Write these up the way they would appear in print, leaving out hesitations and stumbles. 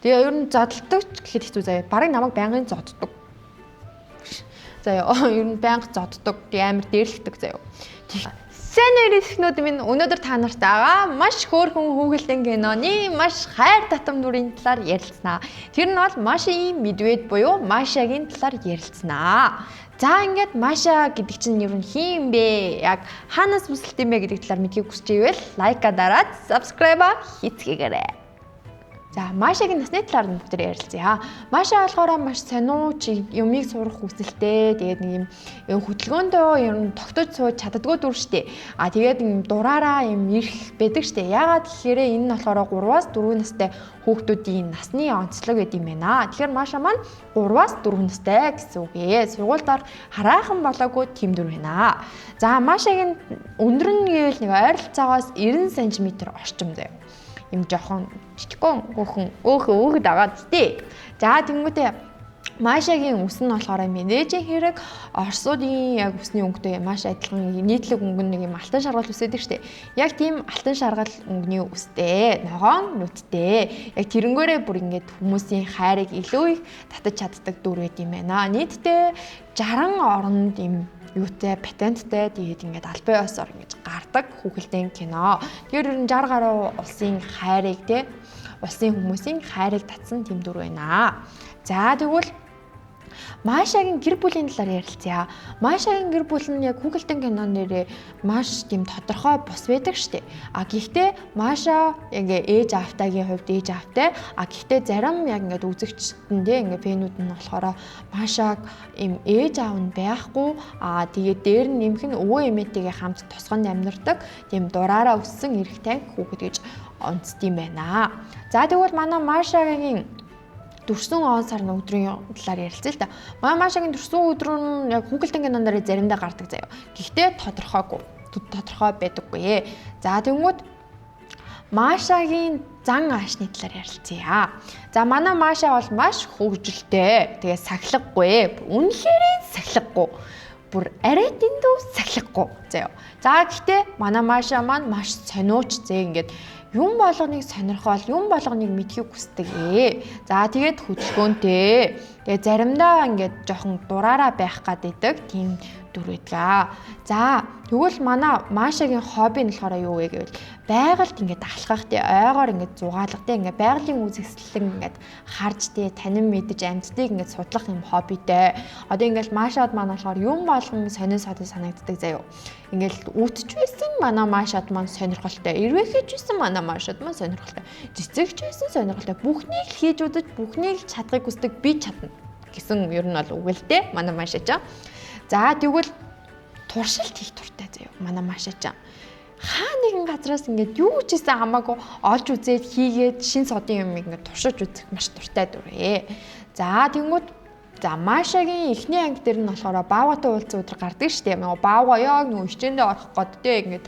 Тэгээ ер нь зодтолдог гэхэд хэцүү заяа. Барыг намайг байнгын зодтдог. Заяа ер нь байнга зодтдог. Тэгээ амар дээрлэгдэг заяа. Сайн ирэх минь өнөөдөр та нартайгаа маш хөөрхөн хүүхэлдэйн киноны маш хайр татам дүрийн талаар ярилцсанаа. Тэр нь бол Машагийн медведь буюу Машагийн талаар ярилцсанаа. За ингээд Маша гэдэг чинь ер нь хин бэ? Яг хаанаас бүсэлт юм бэ гэдэг талаар мэдхийг хүсч ивэл лайка дараад subscribe хийцгээгээрэй. За Машагийн насны талаар нь бүгд ярилцъя. Маша болохоор маш сониу юмыг сурах хүсэлтэй. Тэгээд нэг юм хөдөлгөөндөө ер нь тогтож сууж чаддгүй дүр штэ. Тэгээд юм дураараа юм ирэх байдаг штэ. Ягаад гэхээр энэ нь болохоор 3-аас 4 настай хүүхдүүдийн насны онцлог гэдэг юм байна. Тэгэхээр Маша маань 3-аас 4 настай гэсэн үг ээ. Сургуульдаар хараахан болоогүй тийм дүр байна. За Машагийн өндөр нь гэвэл нэг ойролцоогоос 90 см орчим заяа. Им жоохон жижигхэн хөөхөн дагаад тий. За тэнгуүтэй Машагийн үс нь болохоор менежийн хэрэг Оросуудын яг үсний өнгөтэй маш адилхан нийтлэг өнгө нэг юм алтан шаргал үсэдэг штэ. Яг тийм алтан шаргал өнгөний үстэй, ногоон нүдтэй. Яг тэрнгээрээ бүр ингээд хүмүүсийн хайрыг илүү их татаж чаддаг дүр байт юм байна. Нийтдээ 60 оронд юм юутай патенттай тэгээд ингээд албан ёсоор ингэж гардаг хүүхэлдэйн кино. Тэгэхээр ер нь 60 гаруй улсын хайрыг те улсын хүмүүсийн хайрыг татсан тэм дүр байна. За тэгвэл Машагийн гэр бүлийн талаар ярилцъя. Машагийн гэр бүл нь яг хүүхэлдэйн кинон нэрээ маш тийм тодорхой бус байдаг штэ. Гэхдээ Маша ингээ ээж аавтайгийн хувьд ээж аавтай. Гэхдээ зарим яг ингээд үзэгчтэндээ ингээ фэнүүд нь болохоор Машаг им ээж аав нь байхгүй. Тэгээд дээр нь нэмэх нь өвөө эмээтэйгээ хамт тосгонд амьдардаг. Тийм дураараа өссөн эрэгтэй хүүхэд гэж онцд юм байна. За тэгвэл манай Машагийн төрсөн он сарын өдрийн талаар ярилцъя л да. Машагийн төрсөн өдөр нь яг хүүхэлдэйн кинон дээр заримдаа гардаг заяа. Гэхдээ тодорхой байдаггүй. За тэгвэл Машагийн зан аашны талаар ярилцъя. За манай Маша бол маш хөвгөлтэй. Тэгээ сахилгагүй. Үнэхээр сахилгагүй. Бүр арай дэндүү сахилгагүй заяа. За гэхдээ манай Маша маань маш сониуч ингээд юм болгоныг сонирхол, юм болгоныг мэдхийг хүсдэг ээ. За тэгээд хөдөлгөөнтэй. Тэгээд заримдаа ингээд жоохон дураараа байх гаддаг тийм дүр байдаг. За тэгвэл манай Машагийн хобби нь болохоор юу вэ гэвэл байгальд ингээд алхах тий ойгоор ингээд зугаалга тий ингээд байгалийн үзэсгэлэн ингээд харж тий танин мэдэж амьдтыг ингээд судлах юм хоббитэй. Одоо ингээд Машад маань болохоор юм болгон сонин санагддаг заяо. Ингээд үтж байсан манай Машад маань сонирхолтой. Ирвэ хийж байсан манай Машад маань сонирхолтой. Цэцэгч байсан сонирхолтой. Бүхнийг л хийж үзэж бүхнийг л чадахыг хүсдэг би чадна гэсэн ер нь бол үг л дээ манай Машаа. За тэгвэл туршилт хийх туртай заяа манай Машаа. Хаа нэгэн газраас ингээд юу ч хийсэн хамаагүй олж үзээд хийгээд шин содын юм ингээд туршиж үзэх маш туртай дүрээ. За тэнгууд Машагийн эхний анги дээр нь болохоор баавгатай уулзсан өдөр гардаг штеп. Баавга яг нөгөө хичээндээ орох гээд те ингээд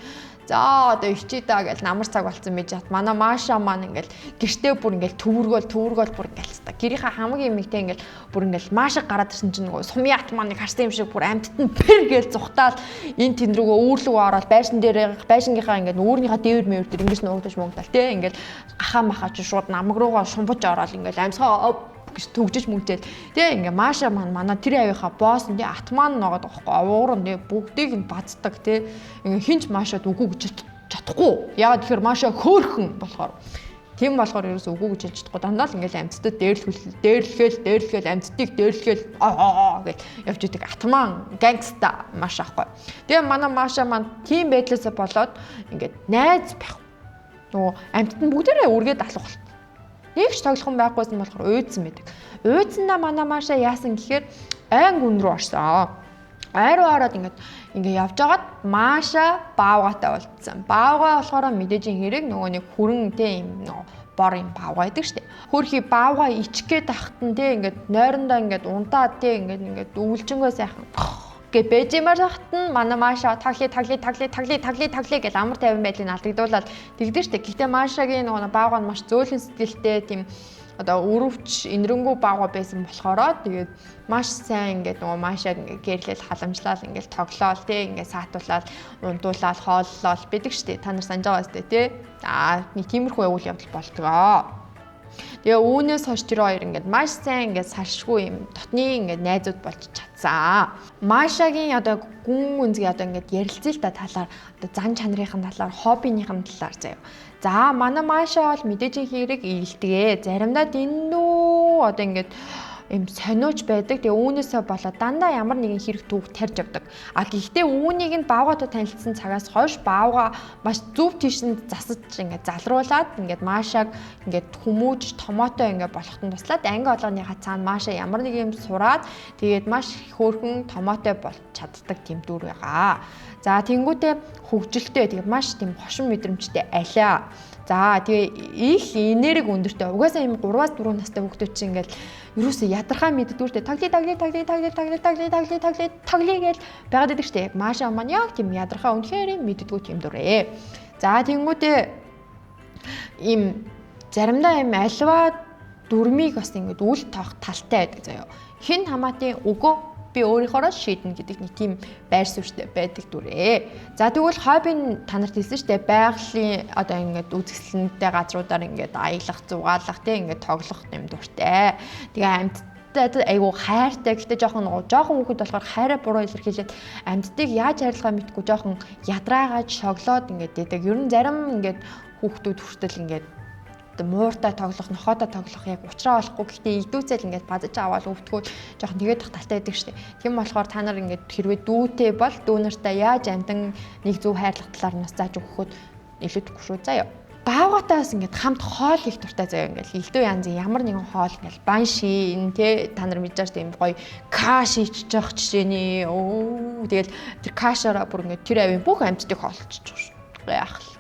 за одоо ичээ даа гэж намар цаг болцсон байж хат манай Маша маань ингээл гэртээ бүр ингээл төвөргөөл бүр ингээл та гэрийнхаа хамгийн эмэгтэй ингээл бүр ингээл Машаг гараад ирсэн чинь нөгөө сумьят маань харсан юм шиг бүр амьтад нь пэр гээл зүхтаал энэ тэн рүүгээ үүрлэг ороод байшингийнхаа ингээд өөрийнхөө дээвэр мэвэр дээр ингэж нуугдаж муугдаал те ингээл ахаа махаа чи шууд намаг руугаа шумбаж ороод ингээл амьсгаа гэж төгжиж мүгдэл тий ингээ Маша маань манай тэр авийнхаа босс нь тий атман ногоод байхгүй авуурн тий бүгдийг нь бацдаг тий ингээ хинч Машад үгүй гэж чадахгүй яагаад тэгэхээр Маша хөөхөн болохоор тийм болохоор ерөөс үгүй гэж чадахгүй дандаа л ингээл амьдтад дээрлэхэл амьдтыг дээрлэхэл гэж явж идэг атман гангста Маша ахгүй тэгээ манай Маша маань тийм байдлаасаа болоод ингээд найз байх нөгөө амьдтад бүгдээрээ үргээд алах болт нэг ч тоглохон байхгүйсэн болохоор уйдсан байдаг. Уйдсандаа манай Маша яасан гэхээр айн гүн рүү орсон. Айруу ороод ингээд явж байгаад Маша баавгатай болцсон. Баавга болохоор мэдээжин хэрэг нөгөө нэг хүрэнтэй юм нөгөө бор юм баавга байдаг штеп. Хөрхий баавга ичгээд ахтан те ингээд нойрондоо ингээд унтаад те ингээд өвлжөнгөө сайхан гэ бэжимэр захтан манай Маша тагли гэж амар тайван байдлыг алдагдуулаад тэгдэж штэ. Гэхдээ Машагийн нөгөө баавга нь маш зөөлөн сэтгэлтэй тийм одоо өрөвч инэрэнгүү баавга байсан болохоор тэгээд маш сайн ингээд нөгөө Машаг ингээд гэрлэл халамжлал ингээд тоглоол те ингээд саатуулаад унтуулаад хооллол бидэг штэ. Та нар санаж байгаа сте те. Нэг тиймэрхүү үйл явдал болдгоо. Тэгээ үүнээс хойш тэр хоёр ингээд маш сайн ингээд салшгүй юм дотны ингээд найзууд болж чадсан. Машагийн одоо гүн үнзгийн одоо ингээд ярилцъя л та талаар одоо зан чанарын талаар, хоббиныхын талаар заяа. За манай Маша бол мэдээж хэрэг ийгэлтгээ. Заримдаа дэндүү одоо ингээд юм сониуч байдаг. Тэгээ үүнээсээ болоод дандаа ямар нэгэн хэрэг түүх тарьж явдаг. А гэхдээ үүнийг нь Баавгаатай танилцсан цагаас хойш Баавгаа маш зөв тийшэнд засаж ингээд залруулад ингээд Машаг ингээд хүмүүж томоотой ингээд болохтон туслаад анги олгоныхаа цаана Маша ямар нэг юм сураад тэгээд маш хөөрхөн томоотой болж чаддаг тийм дүр байгаа. За тэнгуүтээ хөгжилтэй тэгээд маш тийм хошин мэдрэмжтэй алиа. За тэгээ их энерги өндөртэй. Угаасаа юм 3-4 настай хүүхдүүд чинь ингээд ерөөсөө ядархаа мэддүүртэй таглий гэж байгаад байдаг штэ. Яг Маша маань яг тийм ядархаа үнэхээр мэддэггүй тийм дүрээ. За тэнгуүтээ им заримдаа им альва дүрмийг бас ингээд үл тоох талтай байдаг заяа. Хин хамаатын өгөө би өөрийнхоороо шийднэ гэдэг нэг тийм байр суурьтай байдаг дүрээ. За тэгвэл хобби та нарт хэлсэн шүү дээ. Байгалийн одоо ингээд үзэсгэлэнтэй газруудаар ингээд аялах, зугаалах тийм ингээд тоглох юм дуртай. Тэгээ амьттай айгу хайртай. Гэхдээ жоохон хүүхэд болохоор хайраа буруу илэрхийлээд амьтдыг яаж хайрлахаа мэдгүй жоохон ядраагаад шоглоод ингээд дэдэг. Ер нь зарим ингээд хүүхдүүд хүртэл ингээд мууртай тоглох, нохоотой тоглох яг уучраа болохгүй. Гэхдээ идүүцэл ингээд базаж аваад өвдгөө жоохон тэгээд талтай байдаг шүү дээ. Тийм болохоор та нар ингээд хэрвээ дүүтэй бол дүү нартай яаж амтан нэг зөв хайрлах талаар нас зааж өгөхөд илүүдэхгүй шүү заяа. Баавгаатаас ингээд хамт хоол их дуртай заяа ингээд элдв янзын ямар нэгэн хоол ингээд бан шин тэ та нар мэдээж тийм гоё каш ичж явах жишээний тэгэл тэр кашаараа бүр ингээд тэр авийн бүх амьтдыг хоолчиж байгаа шүү. Яах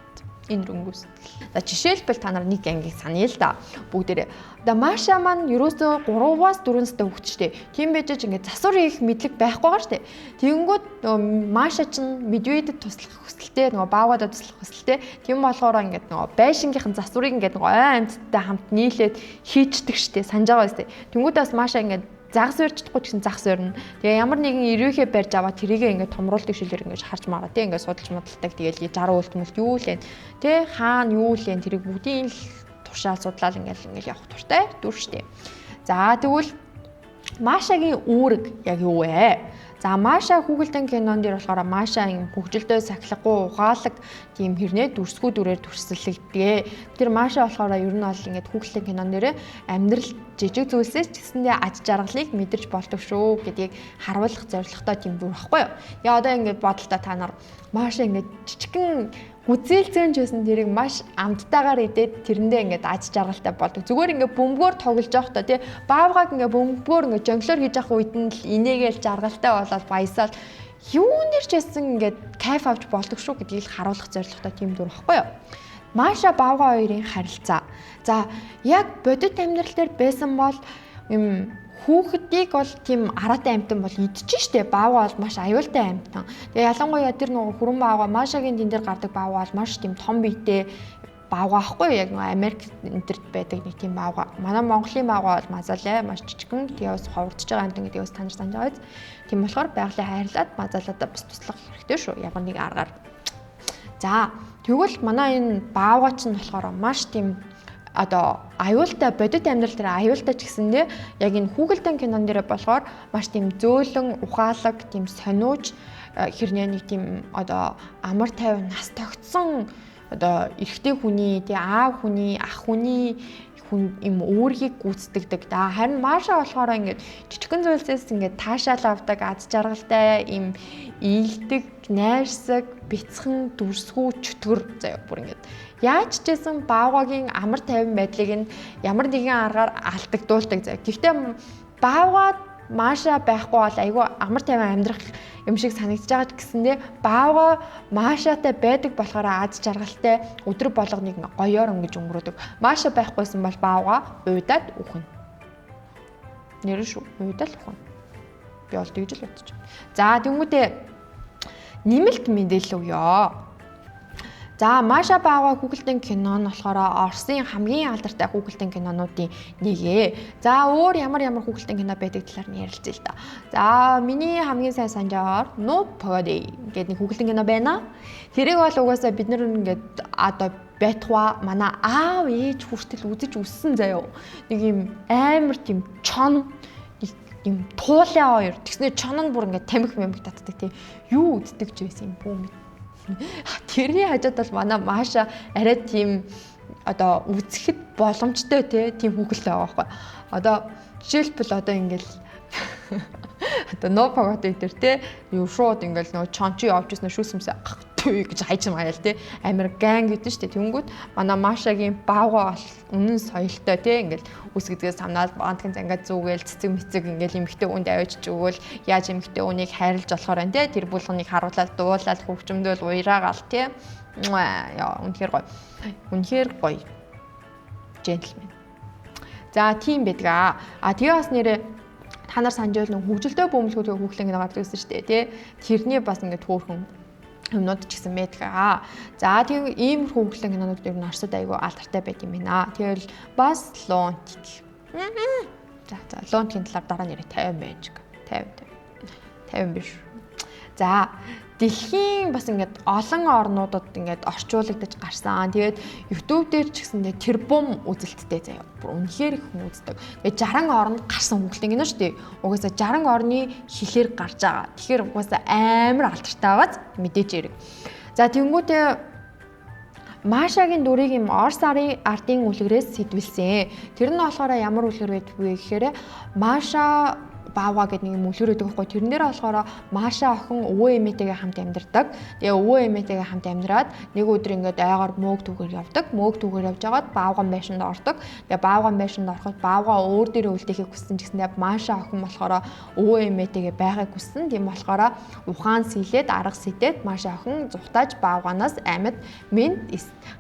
энэ рөнгөс. За жишээлбэл та нар нэг ангийг саная л да. Бүгдээрээ. Одоо Маша маань ерөөсөө 3-аас 4 настай хүүхэдтэй. Тийм байж ингээд засвар хийх мэдлэг байхгүй байгаа штэ. Тэгэнгүүт Маша чинь медведэд туслах хүсэлтэй, нөгөө Баавгадад туслах хүсэлтэй. Тийм болохоор ингээд нөгөө байшингийнхан засварыг ингээд ой амьтдтай хамт нийлээд хийчдэг штэ. Санаж байгаа штэ. Тэнгүүд бас Маша ингээд загас барьж чадахгүй гэсэн загас барьна. Тэгээ ямар нэгэн ирүүхээ барьж аваад тэрийгээ ингээд томруулдаг шилээр ингээд харж мараа тий ингээд судалж модалдаг. Тэгээл 60 үлтмэлт юу лээ. Тэ хаана юу лээ тэрийг бүгдийн л туршаал судлаад ингээд явах туртай дүр штэ. За тэгвэл Машагийн үүрэг яг юу вэ? За Маша хүүхэлдэйн кинон дээр болохоор Маша юм хөгжилдөө сахилахгүй ухаалаг тийм хэрнээ дүрсгүй дүрээр дүрслэгдэгэ. Тэр Маша болохоор ер нь бол ингээд хүүхэлдэйн кинон дээр амьдрал жижиг зүйлсээс ч гэсэндээ аж жаргалыг мэдэрч болдог шүү гэдгийг харуулах зорилготой тийм дүр байхгүй юу? Яа одоо ингээд бодолтой та нар Маша ингээд жижигхэн үзээлцэн ч байсан тэрийг маш амттайгаар идээд тэрэндээ ингээд аж жаргалтай болдог. Зүгээр ингээд бөмбөгөөр тоглож явах та тий Баавгаг ингээд бөмбөгөөр ингээд жонглоор хийж явах үед нь л инээгээл жаргалтай болоод баясаад юу нэрч байсан ингээд кайф авч болдог шүү гэдгийг л харуулах зорилготой тийм дүр байхгүй юу? Маша Баавга хоёрын харилцаа. За яг бодит амьдрал дээр байсан бол юм хүүхдийг бол тийм араатай амтан бол идэж штэ. Баавга бол маш аюултай амтан. Тэгээ ялангуяа тэр нөгөө хүрэн Баавга Машагийн тэн дээр гардаг Баавга бол маш тийм том биетэй Баавга ахгүй яг нөгөө Америк энтерт байдаг нэг тийм Баавга. Манай Монголын Баавга бол мазалаа маш жижигхэн. Тэгээ бас ховордож байгаа амтан гэдгийг бас таньж санаж байгаа биз. Тийм болохоор байгалийн хайрлаад мазалаадаа бас туслах хэрэгтэй шүү. Ямар нэг аргаар. За тэгвэл манай энэ Баавга ч нь болохоор маш тийм одоо аюултай бодит амьдрал дээр аюултай ч гэсэндээ яг энэ хүүхэлдэйн кинон дээр болохоор маш тийм зөөлөн ухаалаг тийм сониуж хэрнээ нэг тийм одоо амар тайван нас тогтсон одоо эрэгтэй хүний тий аав хүний ах хүний хүн юм өөрийг гүйцэтгэдэг. Харин Маша болохоор ингээд жижигхэн зүйлсээс ингээд таашаал авдаг, аз жаргалтай юм ийдэг, найрсаг, бяцхан, дүрсгүй чөтгөр заяа бүр ингээд яаж ч гэсэн Баавгагийн амар тайван байдлыг нь ямар нэгэн аргаар алдагдуулдаг заяа. Гэхдээ Баавга Маша байхгүй бол айгүй амар тайван амьдрах юм шиг санагдаж байгаа ч гэсэндээ Баавга Машатай байдаг болохоор аз жаргалтай өдөр болгоныг гоёор өнгөж өнгөрөөдөг. Маша байхгүйсэн бол Баавга уйдаад үхэн. Нэр шүү уйдаад үхэн. Би бол тэгж л бодчих. За тэгмүүдээ нэмэлт мэдээлэл өгье. За Маша Баавга хүүхэлдэйн кино нь болохоор Оросын хамгийн алдартай хүүхэлдэйн кинонуудын нэгэ. За өөр ямар хүүхэлдэйн кино байдаг талаар нь ярилцъя л да. За миний хамгийн сайн санджаар No Pody гэдэг нэг хүүхэлдэйн кино байна. Тэрийг бол угаасаа бид нар ингээд одоо байтугай манай аав ээж хүртэл үзэж өссөн заяо. Нэг юм амар тийм чон юм туулаа хоёр. Тэгснээр чон нь бүр ингээд тамхи мэмх татдаг тийм юу үздэг ч байсан юм бүү. Тэрний хажууд бол манай Маша арай тийм одоо үзэхэд боломжтой тийм хүүхэлтэй байгаа байхгүй. Одоо жишээлбэл одоо ингээл одоо no pagod дээр юу шууд ингээл нөгөө чончи явж ирсэн шүүсэмсээ түй гэж хайж магаал амир ган гэдэг шүү дээ. Тэнгүүд манай Машагийн баавга бол үнэн соёлтой ингээл үс гэдгээс самнаад бантгийн зангаа зүгээл цэцэг мэцэг ингээл эмхтэй үнд авчиж өгөөл яаж эмхтэй үнийг хайрлаж болохоор байна тэр булганыг харуулаад дуулаад хөвчмдөл уяраагаал яа үнэхээр гоё. Үнэхээр гоё. Джентльмен. За тийм байдаг. Тэгээ бас нэрээ та нар санаж байвал хөгжилтэй бөмбөлгүүдийн хүүхлэн гардаг гэсэн шүү дээ тэрний бас ингээд төөрхөн юмнууд ч гэсэн байдаг. За тийм иймэрхүү хүүхлэн кинонууд ер нь орсод айгүй алдартай байт юм байна. Тэгэл бас лонтик. За лонтикийн талаар дараа нэрээ 50 байж. 50 биш. За дэлхийн бас ингээд олон орнуудад ингээд орчуулагдаж гарсан. Тэгээд YouTube дээр ч гэсэн тэр бум үзэлттэй заяа. Бүр үнэхээр их хүн үздэг. Тэгээд 60 орнд гарсан хүүхлэн кино шүү дээ. Угаасаа 60 орны хилээр гарч байгаа. Тэгэхээр угаасаа амар алдартай байгааз мэдээж хэрэг. За тэнгуүтээ Машагийн дүрийг юм Орос ардын үлгэрээс сэтвэлсэн. Тэр нь болохоор ямар үлгэр байдгүй гэхээр Маша баава гэдэг нэг юм үлгэр өгдөг байхгүй. Тэрэн дээр болохоор Маша охин өвөө эмээтэйгээ хамт амьдардаг. Тэгээ өвөө эмээтэйгээ хамт амьдраад нэг өдөр ингээд айгаар мөөг түгээр явдаг. Мөөг түгээр явж байгаад баавган байшинд ордог. Тэгээ баавган байшинд ороход баавгаа өөр дээрээ үлдээхийг хүссэн ч гэсэндээ Маша охин болохоор өвөө эмээтэйгээ байхыг хүссэн. Тийм болохоор ухаан сэлээд арга сэтээд Маша охин зүхтааж баавганаас амьд минь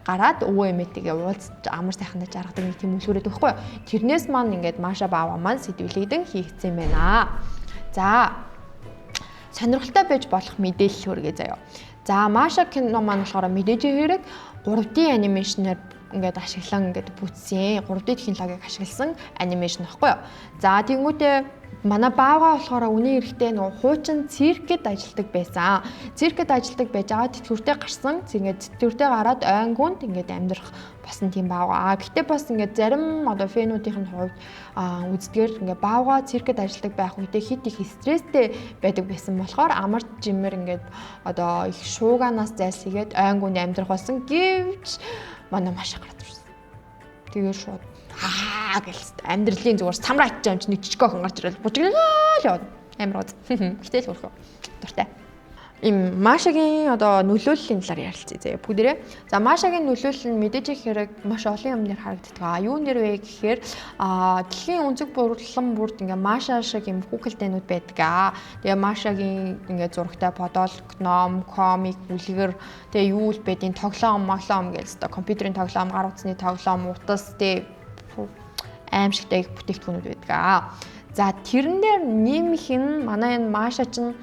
гараад өвөө эмээтэйгээ уулзж амар сайхандаж аргадаг нэг тийм үлгэр өгдөг байхгүй. Тэрнээс маань ингээд Маша баавгаа маань сэтвэлэгдэн хийгдсэн юм байна. За сонирхолтой байж болох мэдээлэл хүргэе заяа. За Маша кино маань болохоор мэдээж хэрэг 3D анимашнаар ингээд ашиглан ингээд бүтсэн 3D технологиг ашигласан анимашн баггүй юу. За тэнгуүтээ манай баавга болохоор үнэн эрэхтэй нөгөө хуучин циркэд ажилдаг байсан. Циркэд ажилдаг байж байгаа тэтгэвртэй гарсан. Ингээд тэтгэвртэй гараад ойнгуунд ингээд амьдрах болсон тийм баавга. Гэхдээ бас ингээд зарим одоо фэнүүдийн хувьд үздгээр ингээд баавга циркэд ажилдаг байх үедээ хит их стресстэй байдаг байсан болохоор амар жимээр ингээд одоо их шууганаас зайлсхийгээд ойнгуунд амьдрах болсон гэвч манай Маша гараад ирсэн. Тэгээд шууд гэлс амьдралын зүгээр самраач юм чи нэг жижиг охин гарч ирэл бужигнаал яваад амар гоо. Гэтэл хөрхөө дуртай. Им Машагийн одоо нөлөөллийн талаар ярилцъя заяа бүгдээрээ. За Машагийн нөлөөлөл нь мэдээж их хэрэг маш олон юмнаар харагддаг. Юун дээр вэ гэхээр дэлхийн өнцөг бурлан бүрд ингээ Маша шиг юм хүүхэлдэйнүүд байдаг. Тэгээ Машагийн ингээ зурагтай подол, ном, комик, үлгэр тэгээ юу л байдیں۔ Тоглоом, моглоом гэлс компьютерийн тоглоом, гар утасны тоглоом, утас тэгээ аимшигтай их бүтээгдэхүүнүүд байдаг. За тэрэн дээр нэмэх нь манай энэ Маша чинь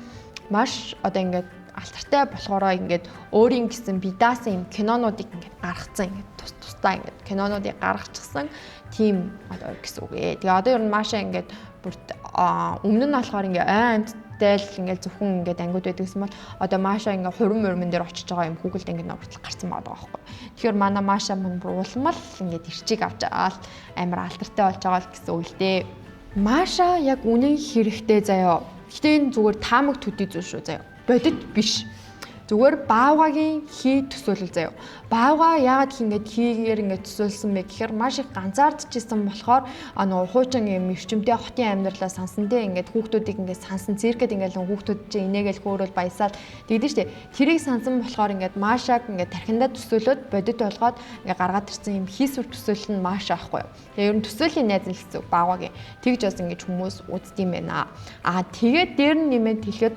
маш одоо ингээд алдартай болохоороо ингээд өөрийн гэсэн би даасан юм кинонуудыг ингээд гаргацсан ингээд тусдаа ингээд кинонуудыг гаргачихсан тийм одоо гэсэн үг ээ. Тэгээ одоо ер нь Маша ингээд бүр өмнө нь болохоор ингээд амттай л ингээд зөвхөн ингээд ангууд байдаг гэсэн бол одоо Маша ингээд хурим мөрмөн дээр очиж байгаа юм Google-д ингээд ногтлох гарсан байгаа байхгүй. Тэгэхээр манай Маша мань бүр улмал ингээд ирчиг авч аваад амар алдартай болж байгаа л гэсэн үг л дээ. Маша яг үнэн хэрэгтэй заяа. Гэтэ энэ зүгээр таамаг төдий зүйл шүү заяа. Бодит биш. Зүгээр баавгагийн хий төсөөлөл заяа. Баавга яагаад их ингэж хийгээр ингэж төсөөлсөн бэ гэхээр маш их ганцаардчихсан болохоор нөгөө хуучин юм эрчимтэй хотын амьдралаа сансантэй ингэж хүүхдүүдийг ингэж сансан циркэд ингэж хүүхдүүд чинь инээгээл хөөрөл баясаад тэгдэж штэ. Тэрийг сансан болохоор ингэж Машаг ингэж тархиндаа төсөөлөд бодит болгоод ингэж гаргаад ирсэн юм хийсвэр төсөөлөл нь Маша ахгүй юу. Тэгээ ер нь төсөөлийн найз хэлсэн баавгагийн тэгж бас ингэж хүмүүс үздэм байна. Тэгээд дээр нь нэмээд хэлэхэд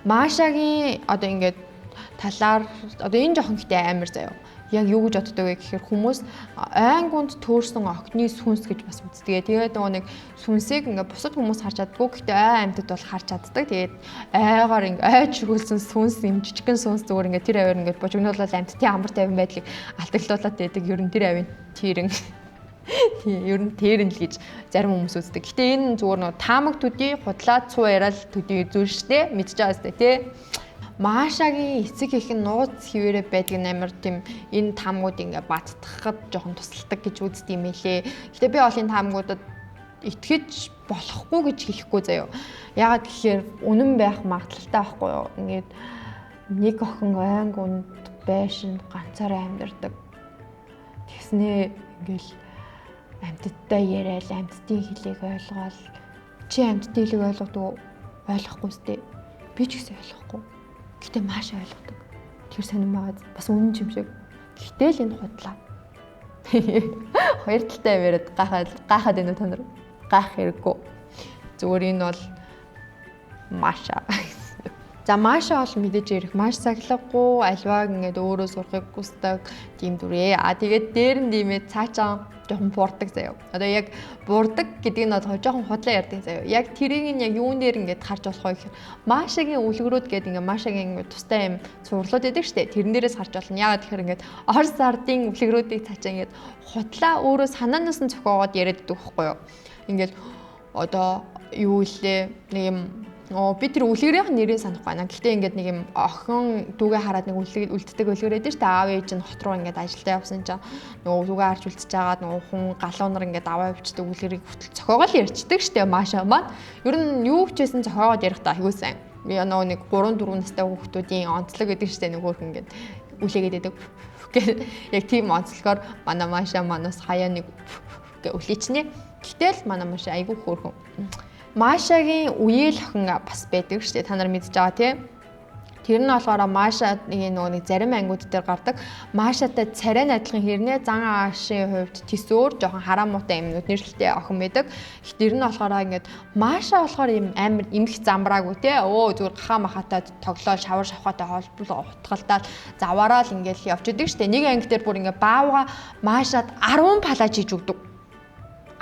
Машагийн одоо ингээд талаар одоо энэ жоохон ихтэй амар заяа. Яг юу гэж боддог вэ гэхээр хүмүүс айнгунд төөрсөн охины сүнс гэж бас үздэг. Тэгээд нөгөө нэг сүнсийг ингээд бусад хүмүүс харж чаддгүй. Гэхдээ амьтад бол харж чаддаг. Тэгээд айгаар ингээд айж шүглсэн сүнс юм жижигхэн сүнс зүгээр ингээд тэр аваар ингээд божигнуулаад амьтдын амар тайван байдлыг алтаглуулад байдаг. Ер нь тэр авийн тэрэн ер нь тэрэн л гэж зарим хүмүүс үздэг. Гэтэ энэ зүгээр нэг таамаг төдий худлаа цуу яриад төдий үзүүл штэ мэдж байгаа штэ тий. Машагийн эцэг их нь нууц хിവэрэ байдаг амар тийм энэ таамгууд ингээ баттахад жоохон тусалдаг гэж үздэг юм элэ. Гэтэ би бол энэ таамгуудад итгэж болохгүй гэж хэлэхгүй заяа. Ягаад гэхээр үнэн байх магадлалтай байхгүй юу? Ингээд нэг охин ойнг унд байшин ганцаараа амьдардаг. Тэгснээ ингээл амьтдтай яриад амьтдын хэлийг ойлгоол. Чи амьтдын хэлийг ойлгодог уу? Ойлгохгүй сте. Би ч гэсэн ойлгохгүй. Гэтэ маш ойлгодог. Тэр сонирм байгаа бас үнэн юм шиг. Гэтэл энэ худлаа. Хоёр талтай яриад гайхаад байна уу та нар? Гайх хэрэггүй. Зүгээр энэ бол Маша. За Маша бол мэдээж ярих маш сахилгагүй, альвааг ингээд өөрөө сурахыг хүсдэг тийм дүрээ. Тэгээд дээр нь тиймээ цаачаа жоохон буурдаг заяа. Одоо яг буурдаг гэдэг нь бол жоохон худлаа ярьдаг заяа. Яг тэрийг нь яг юун дээр ингээд харж болох вэ гэхээр Машагийн үлгэрүүд гэдэг ингээд Машагийн ингээд тустай юм цувралууд байдаг штэ. Тэрэн дээрээс харж болно. Яагаад тэгэхээр ингээд Орос ардын үлгэрүүдийг цаачаа ингээд худлаа өөрөө санаанаас нь зохиогоод яриад байдаг байхгүй юу? Ингээд одоо юу илээ нэг юм би тэр үлгэрийн нэрийг санахгүй байна. Гэхдээ ингээд нэг юм охин дүүгээ хараад нэг үлддэг үлгэр байдаг шүү дээ. Аав ээж нь хот руу ингээд ажилдаа явсан чинь нөгөө дүүгээ харж үлдчихэж байгаад нөгөө хүн галуу нар ингээд аваа явчихдаг үлгэрийг хүртэл зохиогоод ярьцдаг шүү дээ. Маша маань. Ер нь юу ч байсан зохиогоод ярих та хигүүсэн. Би нөгөө нэг 3 4 настай хүүхдүүдийн онцлог гэдэг шүү дээ. Нөгөөх ингээд үлээгээд байдаг. Яг тийм онцлогоор манай Маша манаас хаяа нэг үлээчнэ. Гэтэл манай Маша айгүй хөөрхөн. Машагийн үеэл охин бас байдаг шүү дээ. Та нар мэдж байгаа тий. Тэр нь болохоор Машагийн нөгөө нэг зарим ангиуд дээр гардаг. Машатай царай найдлахын хэрнээ зан аашийн хувьд төсөөр жоохон хараамуутай юмнууд нэрлэлтэй охин байдаг. Тэр нь болохоор ингээд Маша болохоор юм амар эмх замбраагүй тий. Зүгээр гахаа махатай тоглоо шавар шавхаатай холбол утгалдаад заваараа л ингээд явж идэг шүү дээ. Нэг анги дээр бүр ингээд баавга Машад 10 палаж хийж өгдөг.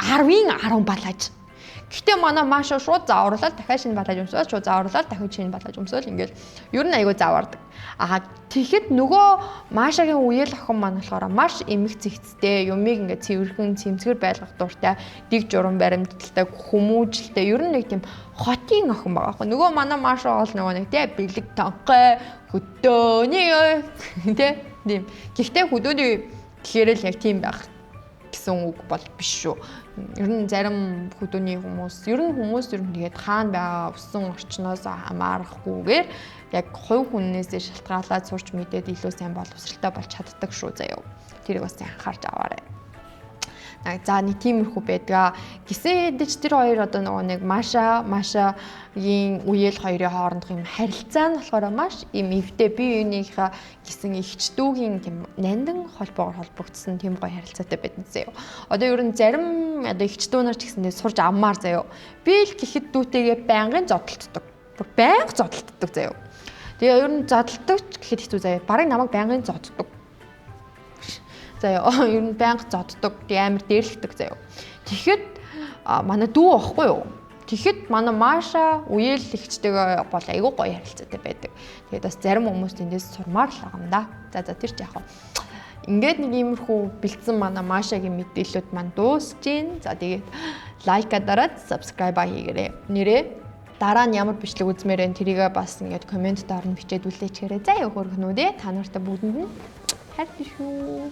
10-ын 10 палаж. Гэтэ манай Маша шууд зааварлал дахиад шинэ балаж өмсөөл шууд зааварлал дахиад шинэ балаж өмсөөл ингээл ер нь айгүй заавардаг. Тэгэхэд нөгөө Машагийн үеэл охин маань болохоор маш эмх зэгцтэй, юмыг ингээд цэвэрхэн, цэмцгэр байлгах дуртай, дэг журам баримталтай, хүмүүжлтэй ер нь нэг тийм хотын охин байгаа байхгүй. Нөгөө манай Маша бол нөгөө нэг тий бэлэг тонхой, хөдөөний тий тийм. Гэхдээ хөдөөний гэхээр л яг тийм байх гэсэн үг бол биш шүү. Ер нь зарим хөдөөний хүмүүс ер нь тэгээд хаана байгаа өссөн орчноос хамаарахгүйгээр яг хувь хүннээсээ шалтгаалаад сурч мэдээд илүү сайн боловсралтай болж чаддаг шүү заяа. Тэрийг бас анхаарч аваарай. За нэг тиймэрхүү байдаг. Гисэн хэдэж тэр хоёр одоо нөгөө нэг Машагийн үеэл хоёрын хоорондох юм харилцаа нь болохоор маш юм эвдээ бие биенийхээ гисэн ихчдүүгийн тийм нандин холбоогоор холбогдсон тийм гоё харилцаатай байдаг заяа. Одоо ер нь зарим одоо ихчдүү нар ч гэсэндээ сурж авмаар заяа. Би л гэхэд дүүтэйгээ байнгын зодтолддог. Байнга зодтолддог заяа. Тэгээ ер нь зодтолдог гэхэд хэцүү заяа. Бараг намайг байнгын зодтолдог. Заяа ер нь байнга зоддог, амар дээрлэгдэг заяа. Тэгэхэд манай дүү ахгүй юу? Тэгэхэд манай Маша үеэл ихчтэйгээ бол айгүй гоё харилцаатай байдаг. Тэгээд бас зарим хүмүүс тэндээс сурмаар л байгаа юм да. За тэр ч яах вэ? Ингээд нэг иймэрхүү бэлдсэн манай Машагийн мэдээлэлүүд маань дуусж гин. За тэгээд лайка дараад subscribe хийгээрэй. Нэрээ дараа нь ямар бичлэг үзмээр энэ тэрийгээ бас ингээд комент доор нь бичээд үлээчихээрэй. За хөргөнүүд та нартай бүгдэнд нь хайртай шүү.